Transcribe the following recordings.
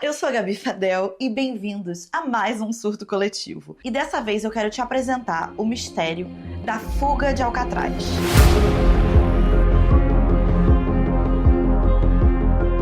Eu sou a Gabi Fadel e bem-vindos a mais um surto coletivo. E dessa vez eu quero te apresentar o mistério da fuga de Alcatraz.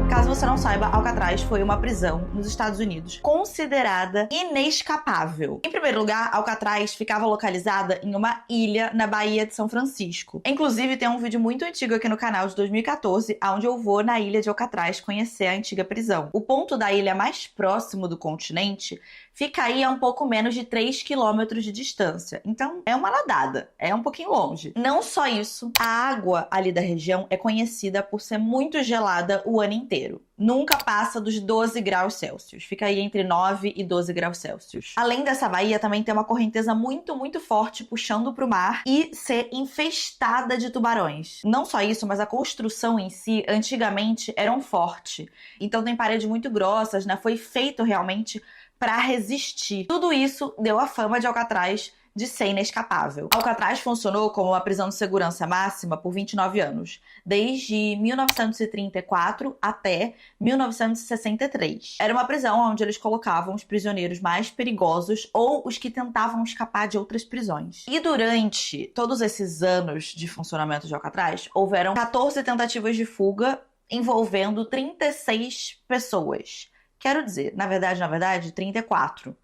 Caso você não saiba, Alcatraz foi uma prisão nos Estados Unidos considerada inescapável. Em primeiro lugar, Alcatraz ficava localizada em uma ilha na Baía de São Francisco. Inclusive, tem um vídeo muito antigo aqui no canal de 2014, onde eu vou na ilha de Alcatraz conhecer a antiga prisão. O ponto da ilha mais próximo do continente fica aí a um pouco menos de 3 quilômetros de distância. Então, é uma nadada, é um pouquinho longe. Não só isso, a água ali da região é conhecida por ser muito gelada o ano inteiro. Nunca passa dos 12 graus Celsius. Fica aí entre 9 e 12 graus Celsius. Além dessa baía, também tem uma correnteza muito forte puxando para o mar e ser infestada de tubarões. Não só isso, mas a construção em si, antigamente, era um forte. Então tem paredes muito grossas, né? Foi feito realmente para resistir. Tudo isso deu a fama de Alcatraz de ser inescapável. Alcatraz funcionou como uma prisão de segurança máxima por 29 anos, desde 1934 até 1963. Era uma prisão onde eles colocavam os prisioneiros mais perigosos ou os que tentavam escapar de outras prisões. E durante todos esses anos de funcionamento de Alcatraz, houveram 14 tentativas de fuga envolvendo 36 pessoas. Quero dizer, na verdade, 34.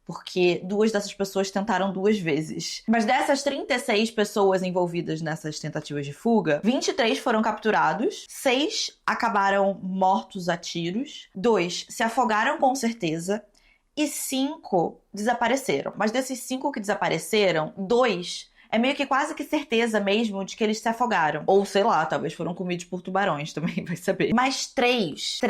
Porque 2 dessas pessoas tentaram 2 vezes. Mas dessas 36 pessoas envolvidas nessas tentativas de fuga, 23 foram capturados, 6 acabaram mortos a tiros, 2 se afogaram com certeza e 5 desapareceram. Mas desses 5 que desapareceram, 2 é meio que quase que certeza mesmo de que eles se afogaram. Ou, sei lá, talvez foram comidos por tubarões também, vai saber. Mas 3,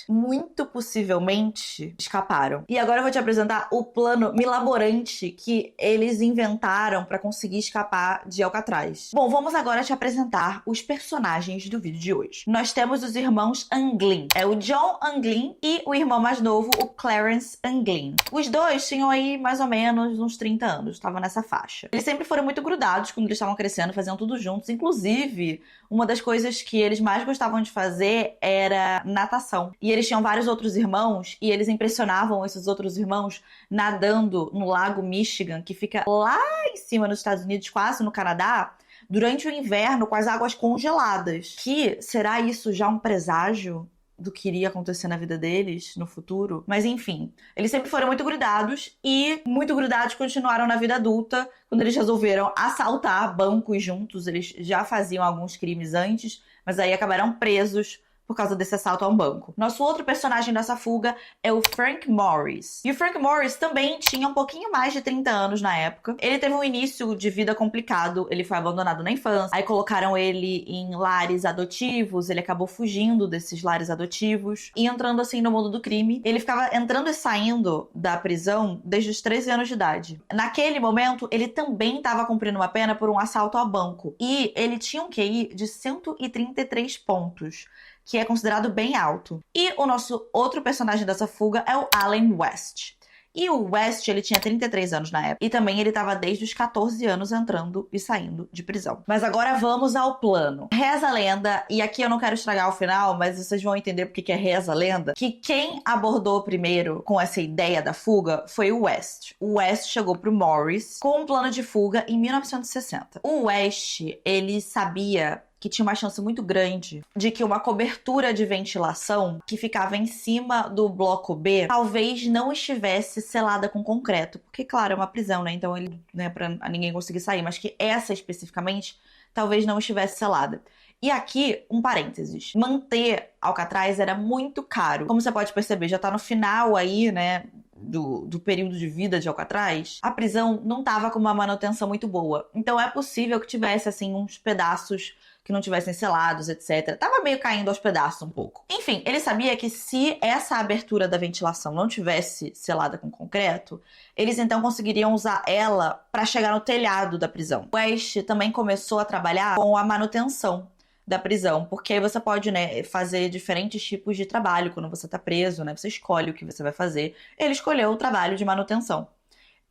muito possivelmente, escaparam. E agora eu vou te apresentar o plano milaborante que eles inventaram pra conseguir escapar de Alcatraz. Bom, vamos agora te apresentar os personagens do vídeo de hoje. Nós temos os irmãos Anglin. É o John Anglin e o irmão mais novo, o Clarence Anglin. Os dois tinham aí mais ou menos uns 30 anos, estavam nessa faixa. Eles sempre foram muito grudados quando eles estavam crescendo, faziam tudo juntos. Inclusive, uma das coisas que eles mais gostavam de fazer era natação. E eles tinham vários outros irmãos e eles impressionavam esses outros irmãos nadando no lago Michigan, que fica lá em cima nos Estados Unidos, quase no Canadá, durante o inverno com as águas congeladas. Que será isso já um presságio do que iria acontecer na vida deles no futuro? Mas enfim, eles sempre foram muito grudados e muito grudados continuaram na vida adulta. Quando eles resolveram assaltar bancos juntos, eles já faziam alguns crimes antes, mas aí acabaram presos por causa desse assalto a um banco. Nosso outro personagem dessa fuga é o Frank Morris. E o Frank Morris também tinha um pouquinho mais de 30 anos na época. Ele teve um início de vida complicado, ele foi abandonado na infância, aí colocaram ele em lares adotivos, ele acabou fugindo desses lares adotivos e entrando assim no mundo do crime. Ele ficava entrando e saindo da prisão desde os 13 anos de idade. Naquele momento, ele também estava cumprindo uma pena por um assalto a banco. E ele tinha um QI de 133 pontos, que é considerado bem alto. E o nosso outro personagem dessa fuga é o Allen West. E o West, ele tinha 33 anos na época. E também ele estava desde os 14 anos entrando e saindo de prisão. Mas agora vamos ao plano. Reza a lenda, e aqui eu não quero estragar o final, mas vocês vão entender porque que é reza a lenda, que quem abordou primeiro com essa ideia da fuga foi o West. O West chegou pro Morris com um plano de fuga em 1960. O West, ele sabia que tinha uma chance muito grande de que uma cobertura de ventilação que ficava em cima do bloco B talvez não estivesse selada com concreto. Porque, claro, é uma prisão, né? Então, ele, né, pra ninguém conseguir sair. Mas que essa, especificamente, talvez não estivesse selada. E aqui, um parênteses. Manter Alcatraz era muito caro. Como você pode perceber, já tá no final aí, né, do período de vida de Alcatraz. A prisão não tava com uma manutenção muito boa. Então, é possível que tivesse, assim, uns pedaços que não tivessem selados, etc. Tava meio caindo aos pedaços um pouco. Enfim, ele sabia que se essa abertura da ventilação não tivesse selada com concreto, eles então conseguiriam usar ela para chegar no telhado da prisão. O West também começou a trabalhar com a manutenção da prisão, porque aí você pode, né, fazer diferentes tipos de trabalho quando você tá preso, né? Você escolhe o que você vai fazer. Ele escolheu o trabalho de manutenção.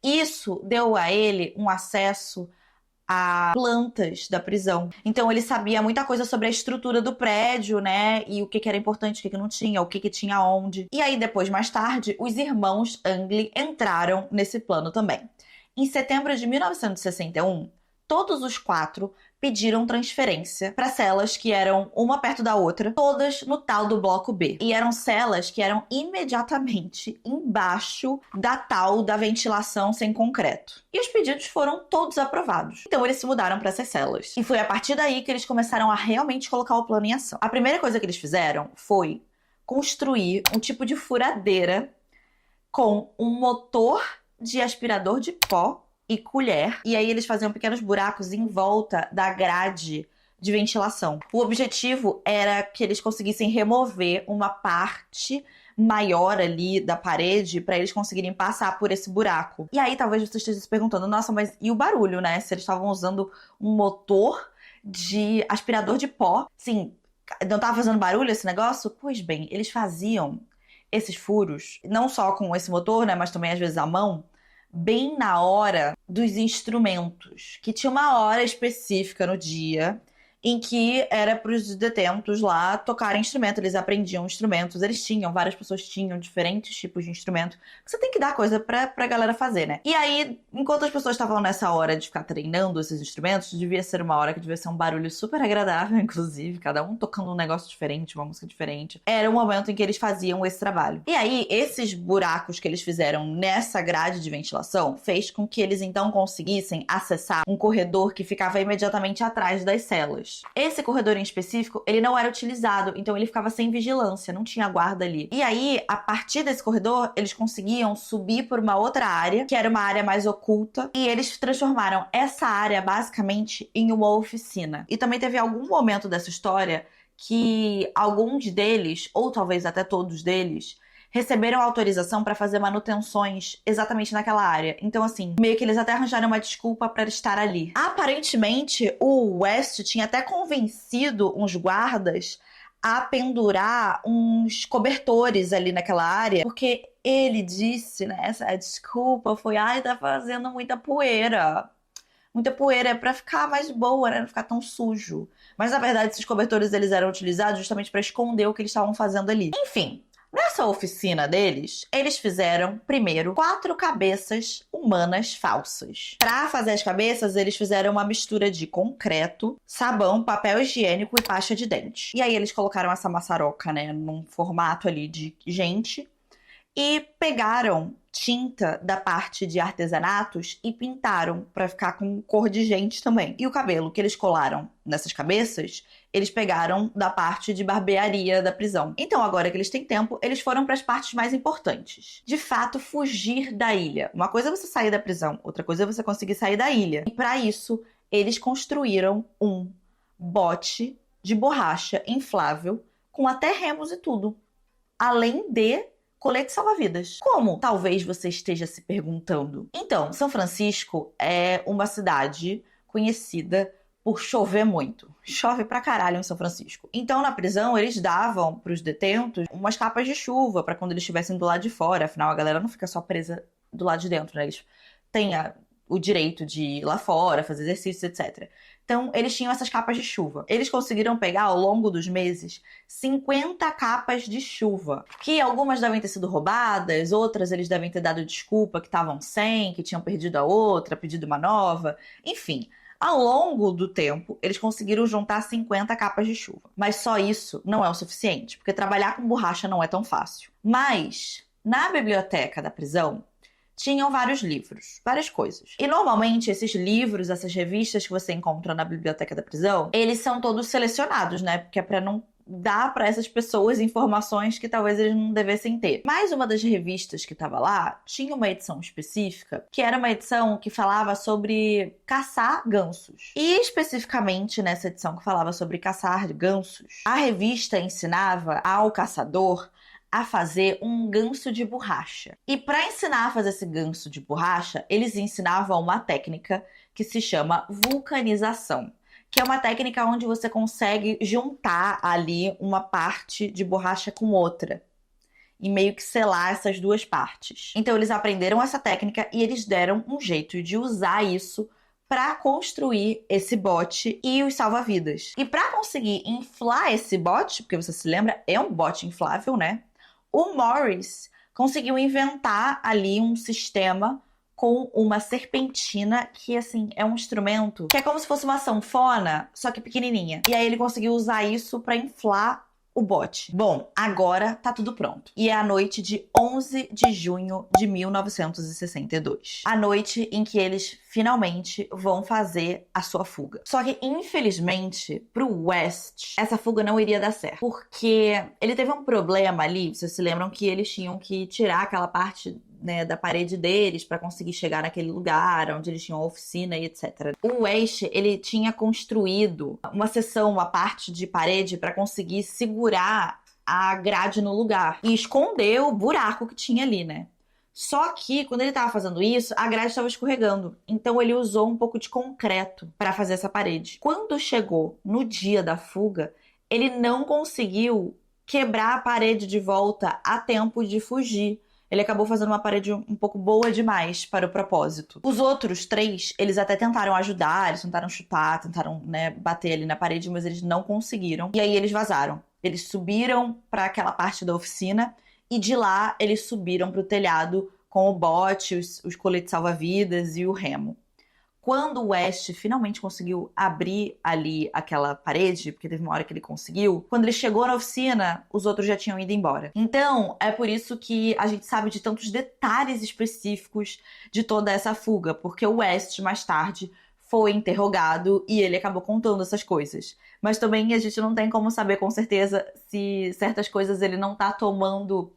Isso deu a ele um acesso a plantas da prisão. Então ele sabia muita coisa sobre a estrutura do prédio, né? E o que era importante, o que não tinha, o que tinha onde. E aí depois, mais tarde, os irmãos Angley entraram nesse plano também. Em setembro de 1961, todos os 4 pediram transferência para celas que eram uma perto da outra, todas no tal do bloco B. E eram celas que eram imediatamente embaixo da tal da ventilação sem concreto. E os pedidos foram todos aprovados. Então eles se mudaram para essas celas. E foi a partir daí que eles começaram a realmente colocar o plano em ação. A primeira coisa que eles fizeram foi construir um tipo de furadeira com um motor de aspirador de pó e colher, e aí eles faziam pequenos buracos em volta da grade de ventilação. O objetivo era que eles conseguissem remover uma parte maior ali da parede para eles conseguirem passar por esse buraco. E aí talvez você esteja se perguntando, nossa, mas e o barulho, né? Se eles estavam usando um motor de aspirador de pó, sim, não tava fazendo barulho esse negócio? Pois bem, eles faziam esses furos, não só com esse motor, né, mas também às vezes à mão, bem na hora dos instrumentos, que tinha uma hora específica no dia em que era para os detentos lá tocarem instrumento, eles aprendiam instrumentos, eles tinham, várias pessoas tinham diferentes tipos de instrumento, você tem que dar coisa pra galera fazer, né? E aí, enquanto as pessoas estavam nessa hora de ficar treinando esses instrumentos, devia ser uma hora que devia ser um barulho super agradável, inclusive, cada um tocando um negócio diferente, uma música diferente. Era o momento em que eles faziam esse trabalho. E aí, esses buracos que eles fizeram nessa grade de ventilação fez com que eles então conseguissem acessar um corredor que ficava imediatamente atrás das celas. Esse corredor em específico, ele não era utilizado, então ele ficava sem vigilância, não tinha guarda ali. E aí, a partir desse corredor, eles conseguiam subir por uma outra área, que era uma área mais oculta, e eles transformaram essa área, basicamente, em uma oficina. E também teve algum momento dessa história que alguns deles, ou talvez até todos deles, receberam autorização para fazer manutenções exatamente naquela área. Então, assim, meio que eles até arranjaram uma desculpa para estar ali. Aparentemente, o West tinha até convencido uns guardas a pendurar uns cobertores ali naquela área, porque ele disse, né, essa desculpa foi, tá fazendo muita poeira. Muita poeira é pra ficar mais boa, né? Não ficar tão sujo. Mas, na verdade, esses cobertores eles eram utilizados justamente para esconder o que eles estavam fazendo ali. Enfim, nessa oficina deles, eles fizeram, primeiro, 4 cabeças humanas falsas. Para fazer as cabeças, eles fizeram uma mistura de concreto, sabão, papel higiênico e pasta de dente. E aí eles colocaram essa maçaroca, né, num formato ali de gente e pegaram tinta da parte de artesanatos e pintaram para ficar com cor de gente também. E o cabelo que eles colaram nessas cabeças, eles pegaram da parte de barbearia da prisão. Então, agora que eles têm tempo, eles foram para as partes mais importantes. De fato, fugir da ilha. Uma coisa é você sair da prisão, outra coisa é você conseguir sair da ilha. E para isso, eles construíram um bote de borracha inflável com até remos e tudo. Além de colete salva-vidas. Como? Talvez você esteja se perguntando. Então, São Francisco é uma cidade conhecida por chover muito. Chove pra caralho em São Francisco. Então, na prisão, eles davam pros detentos umas capas de chuva pra quando eles estivessem do lado de fora. Afinal, a galera não fica só presa do lado de dentro, né? Eles têm o direito de ir lá fora, fazer exercícios, etc. Então, eles tinham essas capas de chuva. Eles conseguiram pegar, ao longo dos meses, 50 capas de chuva. Que algumas devem ter sido roubadas, outras eles devem ter dado desculpa que estavam sem, que tinham perdido a outra, pedido uma nova. Enfim, ao longo do tempo, eles conseguiram juntar 50 capas de chuva. Mas só isso não é o suficiente, porque trabalhar com borracha não é tão fácil. Mas, na biblioteca da prisão, tinham vários livros, várias coisas. E normalmente esses livros, essas revistas que você encontra na biblioteca da prisão, eles são todos selecionados, né? Porque é pra não dar para essas pessoas informações que talvez eles não devessem ter. Mas uma das revistas que estava lá tinha uma edição específica, que era uma edição que falava sobre caçar gansos. E especificamente nessa edição que falava sobre caçar gansos, a revista ensinava ao caçador a fazer um ganso de borracha. E para ensinar a fazer esse ganso de borracha, eles ensinavam uma técnica que se chama vulcanização, que é uma técnica onde você consegue juntar ali uma parte de borracha com outra e meio que selar essas duas partes. Então eles aprenderam essa técnica e eles deram um jeito de usar isso para construir esse bote e os salva-vidas. E para conseguir inflar esse bote, porque você se lembra, é um bote inflável, né? O Morris conseguiu inventar ali um sistema com uma serpentina que, assim, é um instrumento que é como se fosse uma sanfona, só que pequenininha. E aí ele conseguiu usar isso para inflar o bote. Bom, agora tá tudo pronto. E é a noite de 11 de junho de 1962. A noite em que eles finalmente vão fazer a sua fuga. Só que, infelizmente, pro West, essa fuga não iria dar certo. Porque ele teve um problema ali, vocês se lembram que eles tinham que tirar aquela parte, né, da parede deles para conseguir chegar naquele lugar onde eles tinham a oficina e etc. O West, ele tinha construído uma seção, uma parte de parede para conseguir segurar a grade no lugar e esconder o buraco que tinha ali, né? Só que, quando ele estava fazendo isso, a grade estava escorregando. Então, ele usou um pouco de concreto para fazer essa parede. Quando chegou no dia da fuga, ele não conseguiu quebrar a parede de volta a tempo de fugir. Ele acabou fazendo uma parede um pouco boa demais para o propósito. Os outros 3, eles até tentaram ajudar, eles tentaram chutar, tentaram, né, bater ali na parede, mas eles não conseguiram. E aí eles vazaram. Eles subiram para aquela parte da oficina e de lá eles subiram para o telhado com o bote, os coletes salva-vidas e o remo. Quando o West finalmente conseguiu abrir ali aquela parede, porque teve uma hora que ele conseguiu, quando ele chegou na oficina, os outros já tinham ido embora. Então, é por isso que a gente sabe de tantos detalhes específicos de toda essa fuga, porque o West, mais tarde, foi interrogado e ele acabou contando essas coisas. Mas também a gente não tem como saber com certeza se certas coisas ele não tá tomando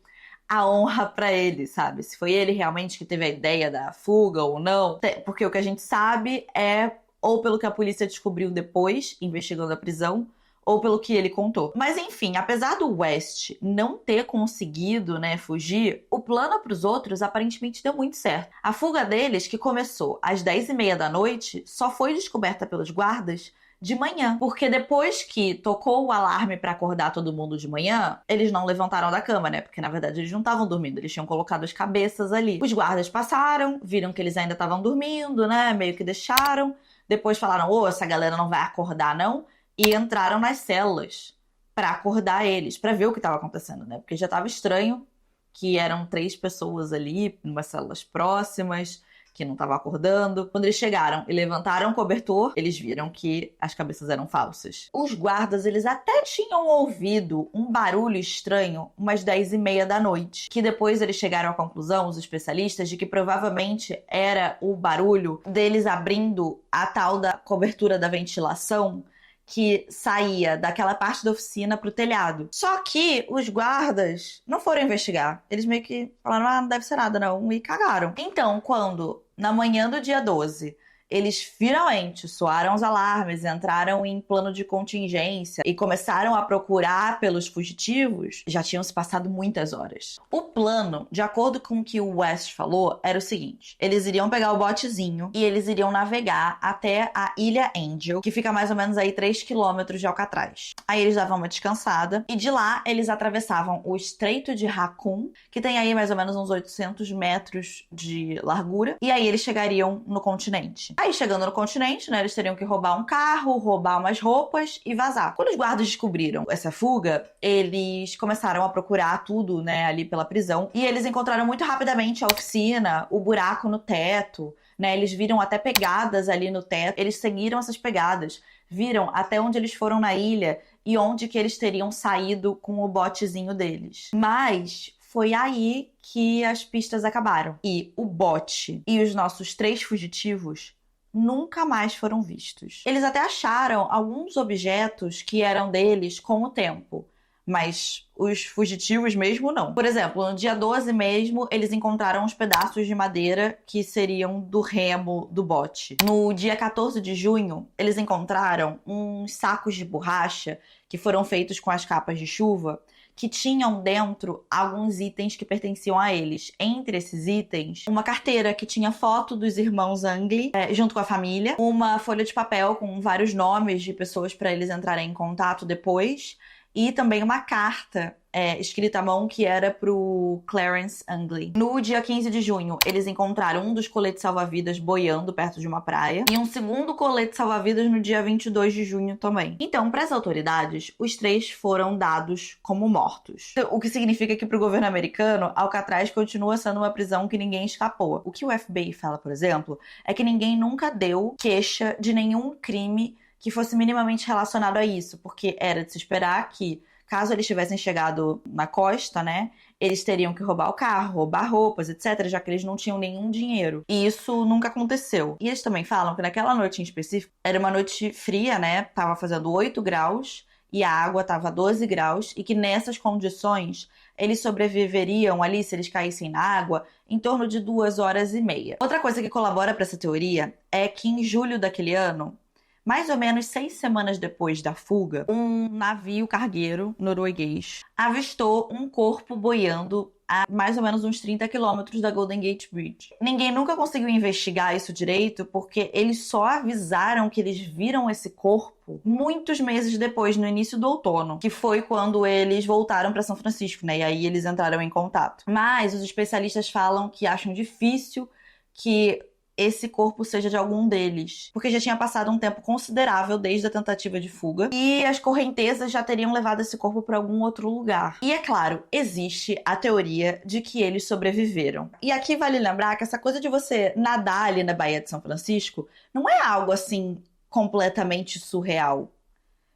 a honra pra ele, sabe? Se foi ele realmente que teve a ideia da fuga ou não. Porque o que a gente sabe é ou pelo que a polícia descobriu depois, investigando a prisão, ou pelo que ele contou. Mas enfim, apesar do West não ter conseguido, né, fugir, o plano pros outros aparentemente deu muito certo. A fuga deles, que começou às 10h30 da noite, só foi descoberta pelos guardas de manhã, porque depois que tocou o alarme pra acordar todo mundo de manhã, eles não levantaram da cama, né? Porque na verdade eles não estavam dormindo, eles tinham colocado as cabeças ali. Os guardas passaram, viram que eles ainda estavam dormindo, né? Meio que deixaram. Depois falaram, essa galera não vai acordar não, e entraram nas celas pra acordar eles, pra ver o que estava acontecendo, né? Porque já estava estranho que eram 3 pessoas ali, em umas celas próximas, que não estavam acordando. Quando eles chegaram e levantaram o cobertor, eles viram que as cabeças eram falsas. Os guardas, eles até tinham ouvido um barulho estranho umas 10h30 da noite, que depois eles chegaram à conclusão, os especialistas, de que provavelmente era o barulho deles abrindo a tal da cobertura da ventilação que saía daquela parte da oficina pro telhado. Só que os guardas não foram investigar. Eles meio que falaram, não deve ser nada não, e cagaram. Então, quando, na manhã do dia 12, eles finalmente soaram os alarmes, entraram em plano de contingência e começaram a procurar pelos fugitivos, já tinham se passado muitas horas. O plano, de acordo com o que o West falou, era o seguinte: eles iriam pegar o botezinho e eles iriam navegar até a Ilha Angel, que fica mais ou menos aí 3 quilômetros de Alcatraz. Aí eles davam uma descansada e de lá eles atravessavam o Estreito de Raccoon, que tem aí mais ou menos uns 800 metros de largura, e aí eles chegariam no continente. Aí, chegando no continente, né, eles teriam que roubar um carro, roubar umas roupas e vazar. Quando os guardas descobriram essa fuga, eles começaram a procurar tudo, né, ali pela prisão. E eles encontraram muito rapidamente a oficina, o buraco no teto, né, eles viram até pegadas ali no teto. Eles seguiram essas pegadas, viram até onde eles foram na ilha e onde que eles teriam saído com o botezinho deles. Mas foi aí que as pistas acabaram. E o bote e os nossos 3 fugitivos nunca mais foram vistos. Eles até acharam alguns objetos que eram deles com o tempo, mas os fugitivos mesmo não. Por exemplo, no dia 12 mesmo, eles encontraram uns pedaços de madeira que seriam do remo do bote. No dia 14 de junho, eles encontraram uns sacos de borracha que foram feitos com as capas de chuva, que tinham dentro alguns itens que pertenciam a eles. Entre esses itens, uma carteira que tinha foto dos irmãos Angley, junto com a família, uma folha de papel com vários nomes de pessoas para eles entrarem em contato depois, e também uma carta escrita à mão que era pro Clarence Anglin. No dia 15 de junho, eles encontraram um dos coletes salva-vidas boiando perto de uma praia e um segundo colete salva-vidas no dia 22 de junho também. Então, para as autoridades, os 3 foram dados como mortos. O que significa que pro governo americano, Alcatraz continua sendo uma prisão que ninguém escapou. O que o FBI fala, por exemplo, é que ninguém nunca deu queixa de nenhum crime que fosse minimamente relacionado a isso, porque era de se esperar que, caso eles tivessem chegado na costa, né, eles teriam que roubar o carro, roubar roupas, etc., já que eles não tinham nenhum dinheiro. E isso nunca aconteceu. E eles também falam que naquela noite em específico, era uma noite fria, né, tava fazendo 8 graus e a água tava 12 graus, e que nessas condições eles sobreviveriam ali, se eles caíssem na água, em torno de 2 horas e meia. Outra coisa que colabora para essa teoria é que em julho daquele ano, mais ou menos 6 semanas depois da fuga, um navio cargueiro norueguês avistou um corpo boiando a mais ou menos uns 30 quilômetros da Golden Gate Bridge. Ninguém nunca conseguiu investigar isso direito, porque eles só avisaram que eles viram esse corpo muitos meses depois, no início do outono, que foi quando eles voltaram para São Francisco, né? E aí eles entraram em contato. Mas os especialistas falam que acham difícil que esse corpo seja de algum deles, porque já tinha passado um tempo considerável desde a tentativa de fuga e as correntezas já teriam levado esse corpo para algum outro lugar. E é claro, existe a teoria de que eles sobreviveram. E aqui vale lembrar que essa coisa de você nadar ali na Baía de São Francisco não é algo assim completamente surreal.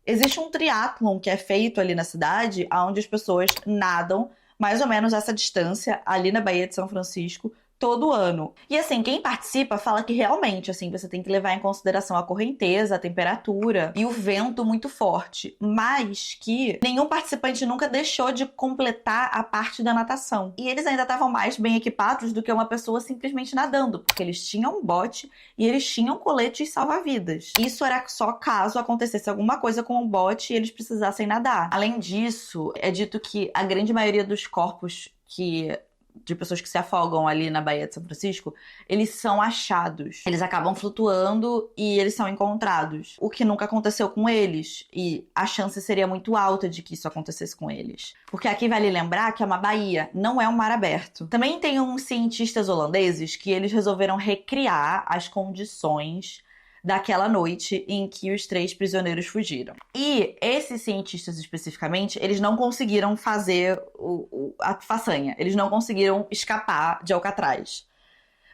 Existe um triatlon que é feito ali na cidade, onde as pessoas nadam mais ou menos essa distância ali na Baía de São Francisco todo ano. E assim, quem participa fala que realmente, assim, você tem que levar em consideração a correnteza, a temperatura e o vento muito forte, mas que nenhum participante nunca deixou de completar a parte da natação. E eles ainda estavam mais bem equipados do que uma pessoa simplesmente nadando, porque eles tinham um bote e eles tinham coletes salva-vidas. Isso era só caso acontecesse alguma coisa com o bote e eles precisassem nadar. Além disso, é dito que a grande maioria dos corpos de pessoas que se afogam ali na Baía de São Francisco, eles são achados. Eles acabam flutuando e eles são encontrados. O que nunca aconteceu com eles. E a chance seria muito alta de que isso acontecesse com eles. Porque aqui vale lembrar que é uma baía, não é um mar aberto. Também tem uns cientistas holandeses que eles resolveram recriar as condições daquela noite em que os 3 prisioneiros fugiram. E esses cientistas especificamente, eles não conseguiram fazer a façanha. Eles não conseguiram escapar de Alcatraz.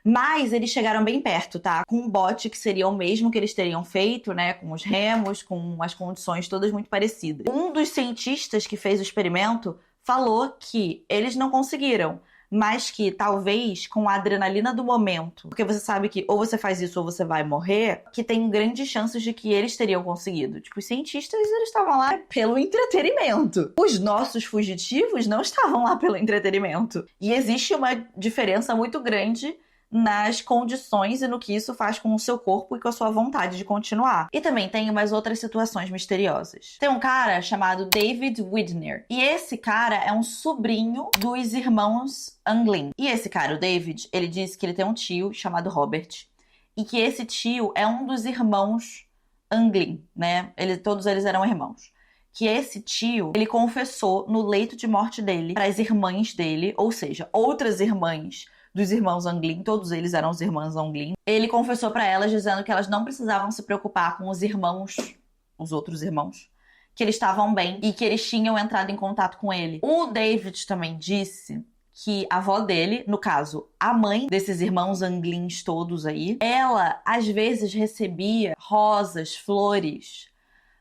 Mas eles chegaram bem perto, tá? Com um bote que seria o mesmo que eles teriam feito, né? Com os remos, com as condições todas muito parecidas. Um dos cientistas que fez o experimento falou que eles não conseguiram, mas que talvez com a adrenalina do momento, porque você sabe que ou você faz isso ou você vai morrer, que tem grandes chances de que eles teriam conseguido. Tipo, os cientistas, eles estavam lá pelo entretenimento. Os nossos fugitivos não estavam lá pelo entretenimento. E existe uma diferença muito grande nas condições e no que isso faz com o seu corpo e com a sua vontade de continuar. E também tem umas outras situações misteriosas. Tem um cara chamado David Widner. E esse cara é um sobrinho dos irmãos Anglin. E esse cara, o David, ele disse que ele tem um tio chamado Robert. E que esse tio é um dos irmãos Anglin, né? Todos eles eram irmãos. Que esse tio, ele confessou no leito de morte dele para as irmãs dele, ou seja, outras irmãs dos irmãos Anglin, todos eles eram os irmãos Anglin. Ele confessou para elas dizendo que elas não precisavam se preocupar com os outros irmãos, que eles estavam bem e que eles tinham entrado em contato com ele. O David também disse que a avó dele, no caso, a mãe desses irmãos Anglins todos aí, ela às vezes recebia rosas, flores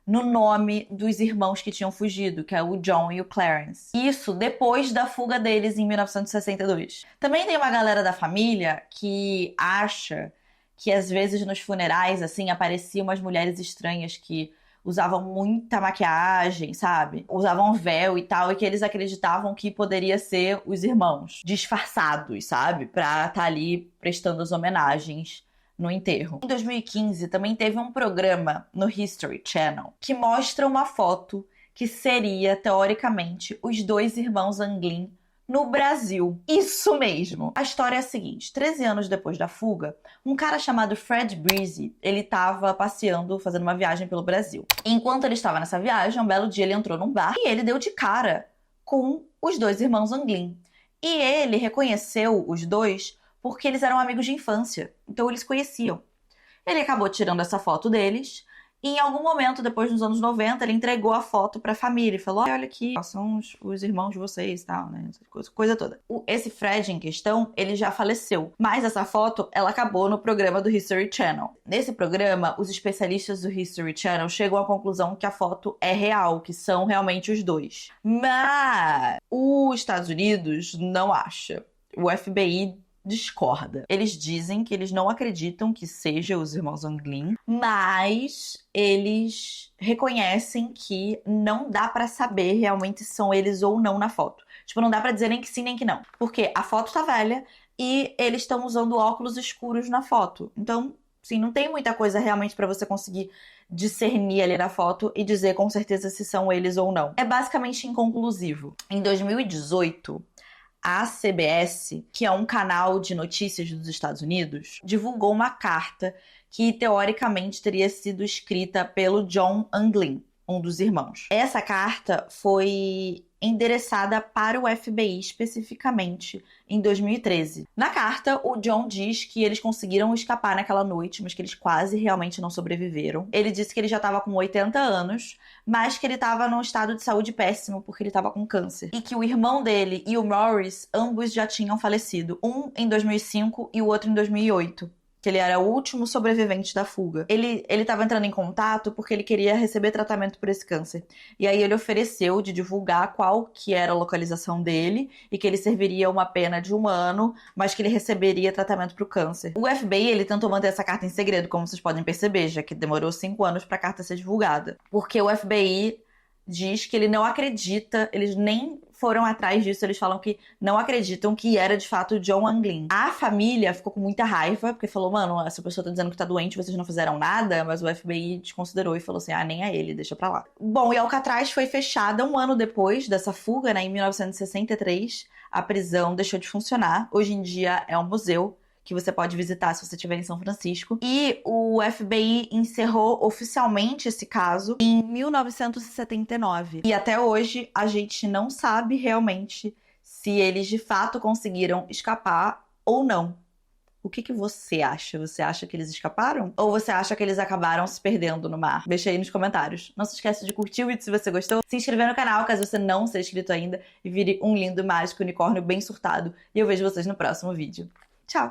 no nome dos irmãos que tinham fugido, que é o John e o Clarence. Isso depois da fuga deles em 1962. Também tem uma galera da família que acha que às vezes nos funerais, assim, apareciam umas mulheres estranhas que usavam muita maquiagem, sabe? Usavam véu e tal, e que eles acreditavam que poderia ser os irmãos disfarçados, sabe? Pra estar ali prestando as homenagens no enterro. Em 2015, também teve um programa no History Channel que mostra uma foto que seria, teoricamente, os 2 irmãos Anglin no Brasil. Isso mesmo! A história é a seguinte: 13 anos depois da fuga, um cara chamado Fred Breezy, ele estava passeando, fazendo uma viagem pelo Brasil. Enquanto ele estava nessa viagem, um belo dia ele entrou num bar e ele deu de cara com os dois irmãos Anglin. E ele reconheceu os dois porque eles eram amigos de infância, então eles conheciam. Ele acabou tirando essa foto deles e em algum momento, depois dos anos 90, ele entregou a foto pra família e falou: olha aqui, são os irmãos de vocês e tal, né? Coisa toda. Esse Fred em questão, ele já faleceu. Mas essa foto, ela acabou no programa do History Channel. Nesse programa, os especialistas do History Channel chegam à conclusão que a foto é real, que são realmente os dois. Mas os Estados Unidos não acha. O FBI discorda. Eles dizem que eles não acreditam que seja os irmãos Anglin, mas eles reconhecem que não dá pra saber realmente se são eles ou não na foto. Tipo, não dá pra dizer nem que sim nem que não. Porque a foto tá velha e eles estão usando óculos escuros na foto. Então, sim, não tem muita coisa realmente pra você conseguir discernir ali na foto e dizer com certeza se são eles ou não. É basicamente inconclusivo. Em 2018, a CBS, que é um canal de notícias dos Estados Unidos, divulgou uma carta que teoricamente teria sido escrita pelo John Anglin, um dos irmãos. Essa carta foi endereçada para o FBI especificamente em 2013. Na carta, o John diz que eles conseguiram escapar naquela noite, mas que eles quase realmente não sobreviveram. Ele disse que ele já estava com 80 anos, mas que ele estava num estado de saúde péssimo porque ele estava com câncer. E que o irmão dele e o Morris, ambos já tinham falecido. Um em 2005 e o outro em 2008. Que ele era o último sobrevivente da fuga. Ele estava entrando em contato porque ele queria receber tratamento por esse câncer. E aí ele ofereceu de divulgar qual que era a localização dele e que ele serviria uma pena de 1 ano, mas que ele receberia tratamento para o câncer. O FBI, ele tentou manter essa carta em segredo, como vocês podem perceber, já que demorou 5 anos para a carta ser divulgada. Porque o FBI diz que ele não acredita, eles nem foram atrás disso, eles falam que não acreditam que era de fato o John Anglin. A família ficou com muita raiva, porque falou: mano, essa pessoa tá dizendo que tá doente, vocês não fizeram nada, mas o FBI desconsiderou e falou assim: ah, nem é ele, deixa pra lá. Bom, e Alcatraz foi fechada 1 ano depois dessa fuga, né, em 1963, a prisão deixou de funcionar. Hoje em dia é um museu que você pode visitar se você estiver em São Francisco. E o FBI encerrou oficialmente esse caso em 1979. E até hoje a gente não sabe realmente se eles de fato conseguiram escapar ou não. O que você acha? Você acha que eles escaparam? Ou você acha que eles acabaram se perdendo no mar? Deixa aí nos comentários. Não se esqueça de curtir o vídeo se você gostou, se inscrever no canal caso você não seja inscrito ainda e vire um lindo, mágico unicórnio bem surtado. E eu vejo vocês no próximo vídeo.